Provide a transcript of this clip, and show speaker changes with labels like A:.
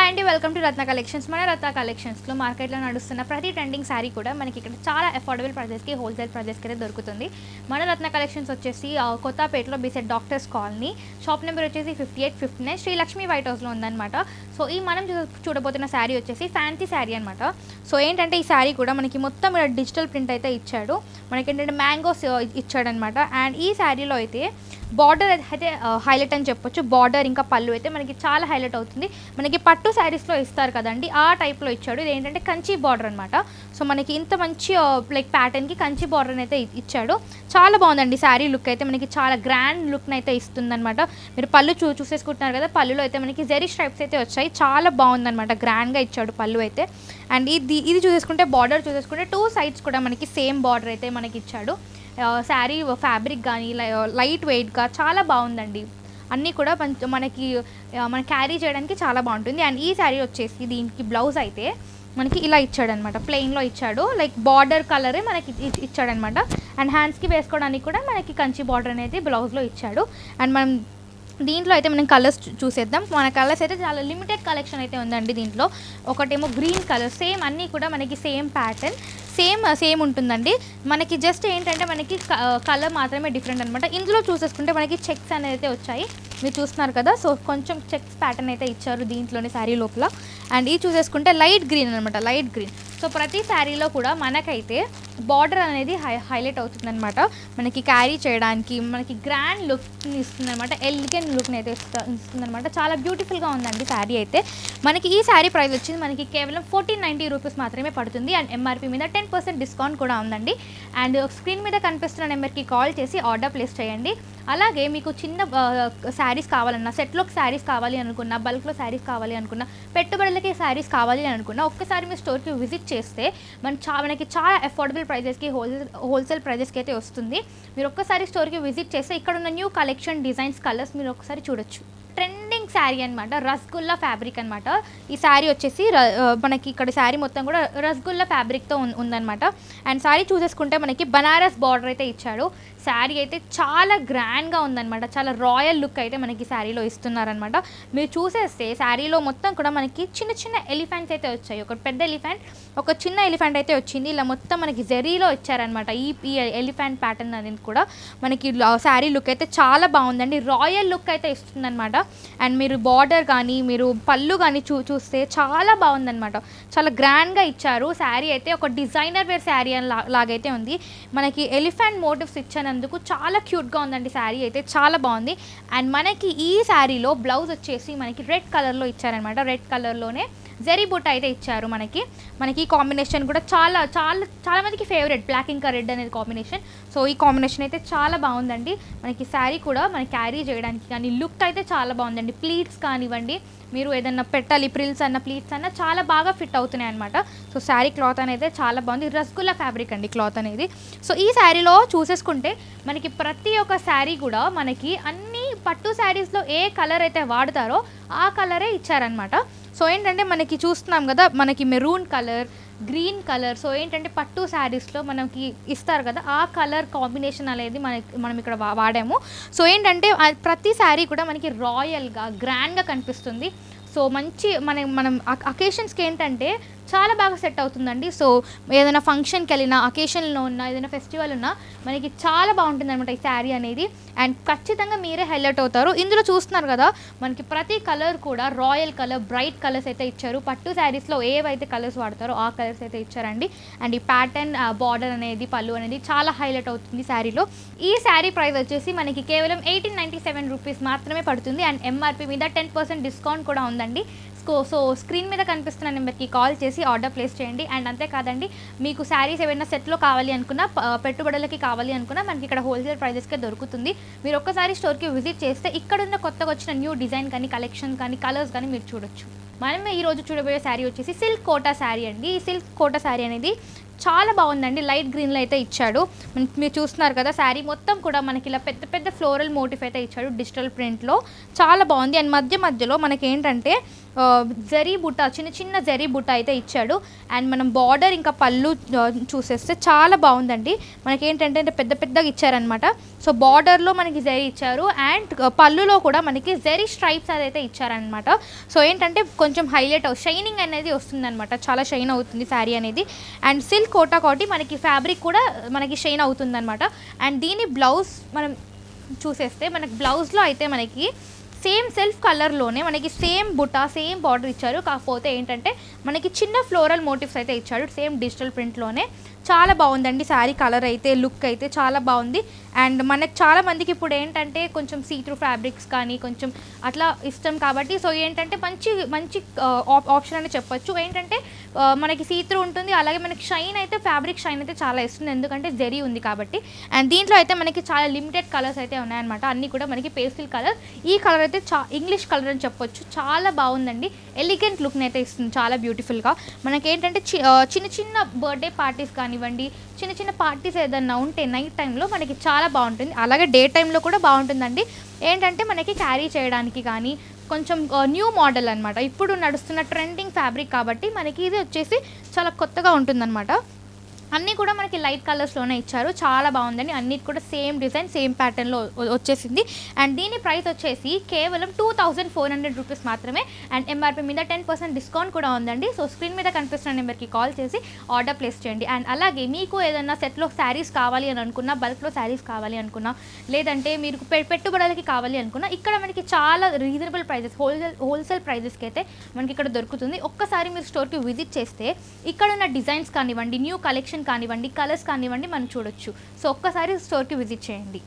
A: అండి welcome to Ratna collections. మన రత్న కలెక్షన్స్లో మార్కెట్లో నడుస్తున్న ప్రతి ట్రెండింగ్ శారీ కూడా మనకి ఇక్కడ చాలా అఫోర్డబుల్ ప్రైజెస్కి హోల్సేల్ ప్రైజెస్కి అయితే దొరుకుతుంది. మన రత్న కలెక్షన్స్ వచ్చేసి కొత్తపేటలో బిసెట్ డాక్టర్స్ కాలనీ, షాప్ నెంబర్ వచ్చేసి 5859 శ్రీ లక్ష్మీ వైట్ హౌస్లో ఉందన్నమాట. సో ఈ మనం చూడబోతున్న శారీ వచ్చేసి ఫ్యాన్సీ శారీ అనమాట. సో ఏంటంటే ఈ శారీ కూడా మనకి మొత్తం డిజిటల్ ప్రింట్ అయితే ఇచ్చాడు. మనకి ఏంటంటే మ్యాంగోస్ ఇచ్చాడనమాట. అండ్ ఈ శారీలో అయితే బార్డర్ అయితే హైలైట్ అని చెప్పొచ్చు. బార్డర్ ఇంకా పళ్ళు అయితే మనకి చాలా హైలైట్ అవుతుంది. మనకి పట్టు శారీస్లో ఇస్తారు కదండి, ఆ టైప్లో ఇచ్చాడు. ఇది ఏంటంటే కంచి బార్డర్ అనమాట. సో మనకి ఇంత మంచి లైక్ ప్యాటర్న్కి కంచి బార్డర్ అయితే ఇచ్చాడు. చాలా బాగుందండి శారీ లుక్ అయితే. మనకి చాలా గ్రాండ్ లుక్ని అయితే ఇస్తుంది అనమాట. మీరు పళ్ళు చూసేసుకుంటున్నారు కదా, పళ్ళులో అయితే మనకి జెరీ స్ట్రైప్స్ అయితే వచ్చాయి. చాలా బాగుందన్నమాట, గ్రాండ్గా ఇచ్చాడు పళ్ళు అయితే. అండ్ ఇది చూసేసుకుంటే బార్డర్ చూసేసుకుంటే 2 సైడ్స్ కూడా మనకి సేమ్ బార్డర్ అయితే మనకి ఇచ్చాడు. శారీ ఫ్యాబ్రిక్ కానీ లైట్ వెయిట్గా చాలా బాగుందండి. అన్నీ కూడా మనకి క్యారీ చేయడానికి చాలా బాగుంటుంది. అండ్ ఈ శారీ వచ్చేసి దీనికి బ్లౌజ్ అయితే మనకి ఇలా ఇచ్చాడనమాట, ప్లెయిన్లో ఇచ్చాడు. లైక్ బార్డర్ కలరే మనకి ఇచ్చాడనమాట. అండ్ హ్యాండ్స్కి వేసుకోవడానికి కూడా మనకి కంచి బార్డర్ అనేది బ్లౌజ్లో ఇచ్చాడు. అండ్ మనం దీంట్లో అయితే మనం కలర్స్ చూసేద్దాం. మన కలర్స్ అయితే చాలా లిమిటెడ్ కలెక్షన్ అయితే ఉందండి. దీంట్లో ఒకటేమో గ్రీన్ కలర్, సేమ్ అన్నీ కూడా మనకి సేమ్ ప్యాటర్న్ సేమ్ ఉంటుందండి. మనకి జస్ట్ ఏంటంటే మనకి కలర్ మాత్రమే డిఫరెంట్ అనమాట. ఇందులో చూసేసుకుంటే మనకి చెక్స్ అనేది అయితే వచ్చాయి, మీరు చూస్తున్నారు కదా. సో కొంచెం చెక్స్ ప్యాటర్న్ అయితే ఇచ్చారు దీంట్లోనే శారీ లోపల. అండ్ ఇది చూసేసుకుంటే లైట్ గ్రీన్ అనమాట, లైట్ గ్రీన్. సో ప్రతి శారీలో కూడా మనకైతే బార్డర్ అనేది హైలైట్ అవుతుందన్నమాట. మనకి క్యారీ చేయడానికి మనకి గ్రాండ్ లుక్ని ఇస్తుంది అనమాట, ఎలిగెంట్ లుక్ని అయితే ఇస్తుంది అనమాట. చాలా బ్యూటిఫుల్గా ఉందండి శారీ అయితే. మనకి ఈ శారీ ప్రైస్ వచ్చింది మనకి కేవలం 1490 రూపీస్ మాత్రమే పడుతుంది. అండ్ ఎంఆర్పీ మీద 10% డిస్కౌంట్ కూడా ఉందండి. అండ్ స్క్రీన్ మీద కనిపిస్తున్న నెంబర్కి కాల్ చేసి ఆర్డర్ ప్లేస్ చేయండి. అలాగే మీకు చిన్న శారీస్ కావాలన్నా, సెట్లోకి శారీస్ కావాలి అనుకున్నా, బల్క్లో శారీస్ కావాలి అనుకున్నా, పెట్టుబడులకి శారీస్ కావాలి అని అనుకున్నా, ఒక్కసారి మీ స్టోర్కి విజిట్ చేస్తే మనకి చాలా అఫోర్డబుల్ ప్రైజెస్కి హోల్సేల్ ప్రైజెస్కి అయితే వస్తుంది. మీరు ఒక్కసారి స్టోర్కి విజిట్ చేస్తే ఇక్కడ ఉన్న న్యూ కలెక్షన్, డిజైన్స్, కలర్స్ మీరు ఒకసారి చూడొచ్చు. ట్రెండింగ్ శారీ అనమాట, రసగుల్లా ఫ్యాబ్రిక్ అనమాట. ఈ శారీ వచ్చేసి మనకి ఇక్కడ శారీ మొత్తం కూడా రసగుల్లా ఫ్యాబ్రిక్తో ఉందన్నమాట. అండ్ శారీ చూసేసుకుంటే మనకి బనారస్ బార్డర్ అయితే ఇచ్చాడు. శారీ అయితే చాలా గ్రాండ్గా ఉందన్నమాట, చాలా రాయల్ లుక్ అయితే మనకి శారీలో ఇస్తున్నారనమాట. మీరు చూసేస్తే శారీలో మొత్తం కూడా మనకి చిన్న చిన్న ఎలిఫెంట్స్ అయితే వచ్చాయి. ఒక పెద్ద ఎలిఫెంట్, ఒక చిన్న ఎలిఫెంట్ అయితే వచ్చింది. ఇలా మొత్తం మనకి జరీలో ఇచ్చారనమాట. ఈ ఎలిఫెంట్ ప్యాటర్న్ అనేది కూడా మనకి శారీ లుక్ అయితే చాలా బాగుందండి, రాయల్ లుక్ అయితే ఇస్తుందన్నమాట. అండ్ మీరు బార్డర్ కానీ మీరు పళ్ళు కానీ చూస్తే చాలా బాగుందన్నమాట, చాలా గ్రాండ్గా ఇచ్చారు. శారీ అయితే ఒక డిజైనర్ వేర్ శారీ అని లాగైతే ఉంది. మనకి ఎలిఫెంట్ మోటివ్స్ ఇచ్చినందుకు చాలా క్యూట్గా ఉందండి శారీ అయితే, చాలా బాగుంది. అండ్ మనకి ఈ శారీలో బ్లౌజ్ వచ్చేసి మనకి రెడ్ కలర్లో ఇచ్చారనమాట. రెడ్ కలర్లోనే జరీ బుట్ట అయితే ఇచ్చారు. మనకి ఈ కాంబినేషన్ కూడా చాలా చాలా చాలా మందికి ఫేవరెట్, బ్లాక్ ఇంకా రెడ్ అనేది కాంబినేషన్. సో ఈ కాంబినేషన్ అయితే చాలా బాగుందండి. మనకి శారీ కూడా మనకి క్యారీ చేయడానికి కానీ లుక్ అయితే చాలా బాగుందండి. ప్లీట్స్ కానివ్వండి, మీరు ఏదన్నా పెట్టాలి ప్రిల్స్ అన్న, ప్లీట్స్ అన్న చాలా బాగా ఫిట్ అవుతున్నాయి అనమాట. సో శారీ క్లాత్ అనేది చాలా బాగుంది. రసగుల్లా ఫ్యాబ్రిక్ అండి క్లాత్ అనేది. సో ఈ శారీలో చూసేసుకుంటే మనకి ప్రతి ఒక్క శారీ కూడా మనకి అన్ని పట్టు శారీస్లో ఏ కలర్ అయితే వాడతారో ఆ కలరే ఇచ్చారనమాట. సో ఏంటంటే మనకి చూస్తున్నాం కదా, మనకి maroon colour, green colour. So ఏంటంటే పట్టు శారీస్లో మనకి ఇస్తారు కదా, ఆ కలర్ కాంబినేషన్ అనేది మనం ఇక్కడ వాడాము. సో ఏంటంటే ప్రతి శారీ కూడా మనకి రాయల్గా గ్రాండ్గా కనిపిస్తుంది. సో మంచి మనం అకేషన్స్కి ఏంటంటే చాలా బాగా సెట్ అవుతుందండి. సో ఏదైనా ఫంక్షన్కి వెళ్ళినా, అకేషన్లో ఉన్న, ఏదైనా ఫెస్టివల్ ఉన్నా మనకి చాలా బాగుంటుంది అనమాట ఈ శారీ అనేది. అండ్ ఖచ్చితంగా మీరే హైలైట్ అవుతారు. ఇందులో చూస్తున్నారు కదా, మనకి ప్రతి కలర్ కూడా రాయల్ కలర్, బ్రైట్ కలర్స్ అయితే ఇచ్చారు. పట్టు శారీస్లో ఏవైతే కలర్స్ వాడతారో ఆ కలర్స్ అయితే ఇచ్చారండి. అండ్ ఈ ప్యాటర్న్, బార్డర్ అనేది, పళ్ళు అనేది చాలా హైలైట్ అవుతుంది శారీలో. ఈ శారీ ప్రైస్ వచ్చేసి మనకి కేవలం 1897 రూపీస్ మాత్రమే పడుతుంది. అండ్ ఎంఆర్పీ మీద 10% డిస్కౌంట్ కూడా ఉందండి. సో స్క్రీన్ మీద కనిపిస్తున్న నెంబర్కి కాల్ చేసి ఆర్డర్ ప్లేస్ చేయండి. అండ్ అంతేకాదండి, మీకు శారీస్ ఏమైనా సెట్లో కావాలి అనుకున్నా, పెట్టుబడులకి కావాలి అనుకున్నా మనకి ఇక్కడ హోల్సేల్ ప్రైజెస్కే దొరుకుతుంది. మీరు ఒక్కసారి స్టోర్కి విజిట్ చేస్తే ఇక్కడున్న కొత్తగా వచ్చిన న్యూ డిజైన్ కానీ, కలెక్షన్ కానీ, కలర్స్ కానీ మీరు చూడొచ్చు. మనం ఈరోజు చూడబోయే శారీ వచ్చేసి సిల్క్ కోటా శారీ అండి. ఈ సిల్క్ కోటా శారీ అనేది చాలా బాగుందండి, లైట్ గ్రీన్లో అయితే ఇచ్చాడు. మీరు చూస్తున్నారు కదా, శారీ మొత్తం కూడా మనకి ఇలా పెద్ద పెద్ద ఫ్లోరల్ మోటిఫ్ అయితే ఇచ్చాడు డిజిటల్ ప్రింట్లో, చాలా బాగుంది. అండ్ మధ్యలో మనకి ఏంటంటే జరీ బుట్ట చిన్న చిన్న జరీ బుట్ట అయితే ఇచ్చాడు. అండ్ మనం బార్డర్ ఇంకా పళ్ళు చూసేస్తే చాలా బాగుందండి. మనకి ఏంటంటే పెద్ద పెద్దగా ఇచ్చారనమాట. సో బార్డర్లో మనకి జరీ ఇచ్చారు అండ్ పళ్ళులో కూడా మనకి జరీ స్ట్రైప్స్ అదైతే ఇచ్చారనమాట. సో ఏంటంటే కొంచెం హైలైట్ షైనింగ్ అనేది వస్తుందన్నమాట, చాలా షైన్ అవుతుంది శారీ అనేది. అండ్ సిల్క్ కోటా కాబట్టి మనకి ఫ్యాబ్రిక్ కూడా మనకి షైన్ అవుతుందన్నమాట. అండ్ దీని బ్లౌజ్ మనం చూసేస్తే మనకి బ్లౌజ్లో అయితే మనకి సేమ్ సెల్ఫ్ కలర్లోనే మనకి సేమ్ బుట్ట సేమ్ బార్డర్ ఇచ్చారు. కాకపోతే ఏంటంటే మనకి చిన్న ఫ్లోరల్ మోటివ్స్ అయితే ఇచ్చాడు సేమ్ డిజిటల్ ప్రింట్లోనే. చాలా బాగుందండి శారీ కలర్ అయితే, లుక్ అయితే చాలా బాగుంది. అండ్ మనకు చాలా మందికి ఇప్పుడు ఏంటంటే కొంచెం సీత్రూ ఫ్యాబ్రిక్స్ కానీ కొంచెం అట్లా ఇష్టం కాబట్టి సో ఏంటంటే మంచి మంచి ఆప్షన్ అని చెప్పొచ్చు. ఏంటంటే మనకి సీత్రూ ఉంటుంది, అలాగే మనకి షైన్ అయితే ఫ్యాబ్రిక్ షైన్ అయితే చాలా ఇస్తుంది ఎందుకంటే జరీ ఉంది కాబట్టి. అండ్ దీంట్లో అయితే మనకి చాలా లిమిటెడ్ కలర్స్ అయితే ఉన్నాయన్నమాట, అన్నీ కూడా మనకి పేస్టల్ కలర్. ఈ కలర్ అయితే ఇంగ్లీష్ కలర్ అని చెప్పొచ్చు, చాలా బాగుందండి. ఎలిగెంట్ లుక్ని అయితే ఇస్తుంది చాలా బ్యూటిఫుల్గా. మనకి ఏంటంటే చిన్న చిన్న బర్త్డే పార్టీస్ కానివ్వండి, చిన్న చిన్న పార్టీస్ ఏదన్నా ఉంటే నైట్ టైంలో మనకి చాలా బాగుంటుంది, అలాగే డే టైంలో కూడా బాగుంటుందండి. ఏంటంటే మనకి క్యారీ చేయడానికి కానీ కొంచెం న్యూ మోడల్ అనమాట, ఇప్పుడు నడుస్తున్న ట్రెండింగ్ ఫ్యాబ్రిక్ కాబట్టి మనకి ఇది వచ్చేసి చాలా కొత్తగా ఉంటుందన్నమాట. అన్నీ కూడా మనకి లైట్ కలర్స్లోనే ఇచ్చారు, చాలా బాగుందండి. అన్నిటి కూడా సేమ్ డిజైన్ సేమ్ ప్యాటర్న్లో వచ్చేసింది. అండ్ దీని ప్రైస్ వచ్చేసి కేవలం 2400 రూపీస్ మాత్రమే. అండ్ ఎంఆర్పీ మీద 10% డిస్కౌంట్ కూడా ఉందండి. సో స్క్రీన్ మీద కనిపిస్తున్న నెంబర్కి కాల్ చేసి ఆర్డర్ ప్లేస్ చేయండి. అండ్ అలాగే మీకు ఏదైనా సెట్లో శారీస్ కావాలి అని అనుకున్నా, బల్క్లో శారీస్ కావాలి అనుకున్నా, లేదంటే మీరు పెట్టుబడులకి కావాలి అనుకున్నా, ఇక్కడ మనకి చాలా రీజనబుల్ ప్రైజెస్ హోల్సేల్ ప్రైజెస్కి అయితే మనకి ఇక్కడ దొరుకుతుంది. ఒక్కసారి మీరు స్టోర్కి విజిట్ చేస్తే ఇక్కడ ఉన్న డిజైన్స్ కానివ్వండి, న్యూ కలెక్షన్ కానివ్వండి, కలర్స్ కానివ్వండి మనం చూడొచ్చు. సో ఒక్కసారి స్టోర్కి విజిట్ చేయండి.